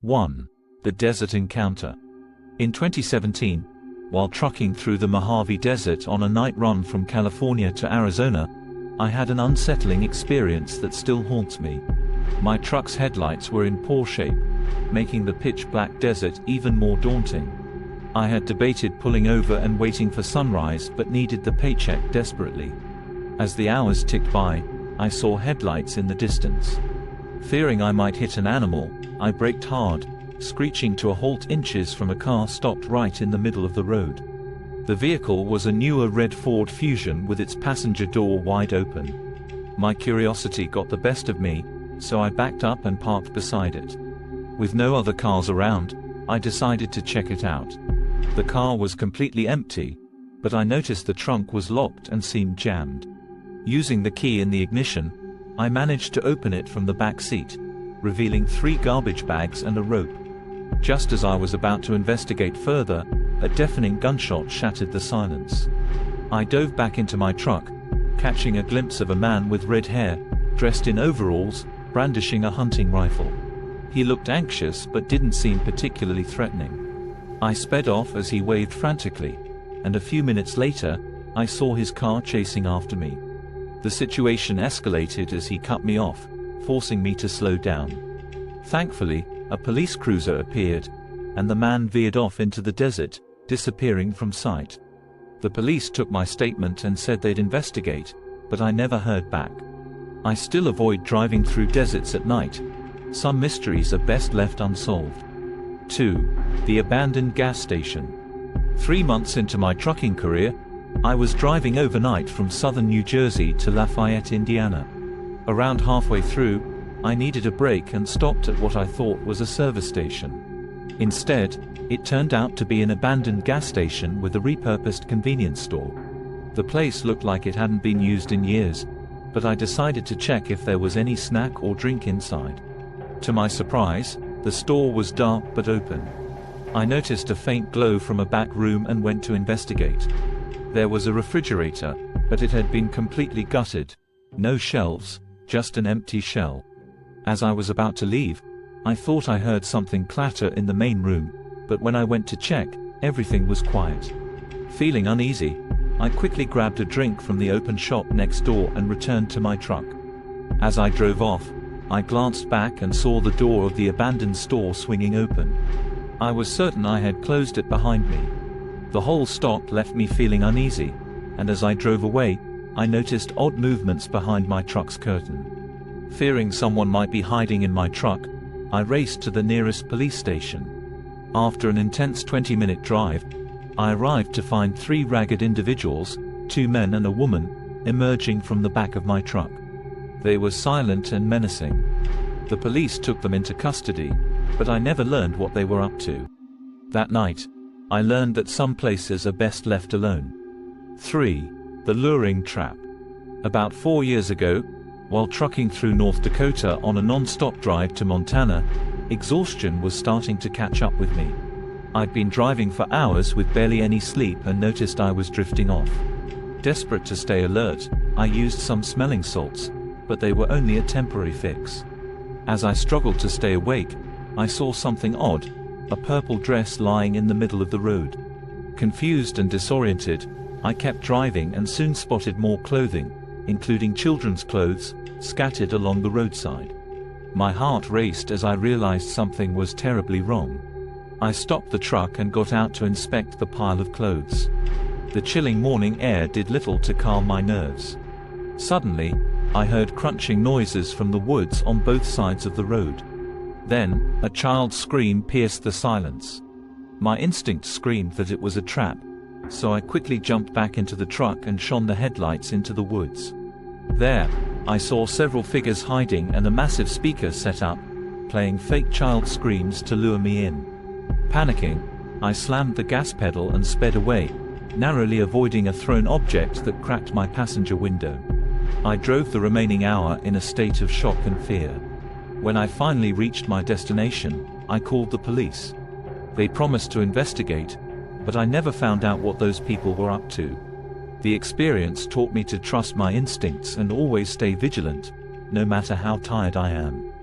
1. The Desert Encounter. In 2017, while trucking through the Mojave Desert on a night run from California to Arizona, I had an unsettling experience that still haunts me. My truck's headlights were in poor shape, making the pitch-black desert even more daunting. I had debated pulling over and waiting for sunrise but needed the paycheck desperately. As the hours ticked by, I saw headlights in the distance. Fearing I might hit an animal, I braked hard, screeching to a halt inches from a car stopped right in the middle of the road. The vehicle was a newer red Ford Fusion with its passenger door wide open. My curiosity got the best of me, so I backed up and parked beside it. With no other cars around, I decided to check it out. The car was completely empty, but I noticed the trunk was locked and seemed jammed. Using the key in the ignition, I managed to open it from the back seat, revealing 3 garbage bags and a rope. Just as I was about to investigate further, a deafening gunshot shattered the silence. I dove back into my truck, catching a glimpse of a man with red hair, dressed in overalls, brandishing a hunting rifle. He looked anxious but didn't seem particularly threatening. I sped off as he waved frantically, and a few minutes later, I saw his car chasing after me. The situation escalated as he cut me off, forcing me to slow down. Thankfully, a police cruiser appeared, and the man veered off into the desert, disappearing from sight. The police took my statement and said they'd investigate, but I never heard back. I still avoid driving through deserts at night. Some mysteries are best left unsolved. 2. The abandoned gas station. 3 months into my trucking career, I was driving overnight from southern New Jersey to Lafayette, Indiana. Around halfway through, I needed a break and stopped at what I thought was a service station. Instead, it turned out to be an abandoned gas station with a repurposed convenience store. The place looked like it hadn't been used in years, but I decided to check if there was any snack or drink inside. To my surprise, the store was dark but open. I noticed a faint glow from a back room and went to investigate. There was a refrigerator, but it had been completely gutted. No shelves, just an empty shell. As I was about to leave, I thought I heard something clatter in the main room, but when I went to check, everything was quiet. Feeling uneasy, I quickly grabbed a drink from the open shop next door and returned to my truck. As I drove off, I glanced back and saw the door of the abandoned store swinging open. I was certain I had closed it behind me. The whole stop left me feeling uneasy, and as I drove away, I noticed odd movements behind my truck's curtain. Fearing someone might be hiding in my truck, I raced to the nearest police station. After an intense 20-minute drive, I arrived to find 3 ragged individuals, 2 men and a woman, emerging from the back of my truck. They were silent and menacing. The police took them into custody, but I never learned what they were up to. That night, I learned that some places are best left alone. 3. The Luring Trap. About 4 years ago, while trucking through North Dakota on a non-stop drive to Montana, exhaustion was starting to catch up with me. I'd been driving for hours with barely any sleep and noticed I was drifting off. Desperate to stay alert, I used some smelling salts, but they were only a temporary fix. As I struggled to stay awake, I saw something odd, a purple dress lying in the middle of the road. Confused and disoriented, I kept driving and soon spotted more clothing, including children's clothes, scattered along the roadside. My heart raced as I realized something was terribly wrong. I stopped the truck and got out to inspect the pile of clothes. The chilling morning air did little to calm my nerves. Suddenly, I heard crunching noises from the woods on both sides of the road. Then, a child's scream pierced the silence. My instinct screamed that it was a trap, so I quickly jumped back into the truck and shone the headlights into the woods. There, I saw several figures hiding and a massive speaker set up, playing fake child screams to lure me in. Panicking, I slammed the gas pedal and sped away, narrowly avoiding a thrown object that cracked my passenger window. I drove the remaining hour in a state of shock and fear. When I finally reached my destination, I called the police. They promised to investigate, but I never found out what those people were up to. The experience taught me to trust my instincts and always stay vigilant, no matter how tired I am.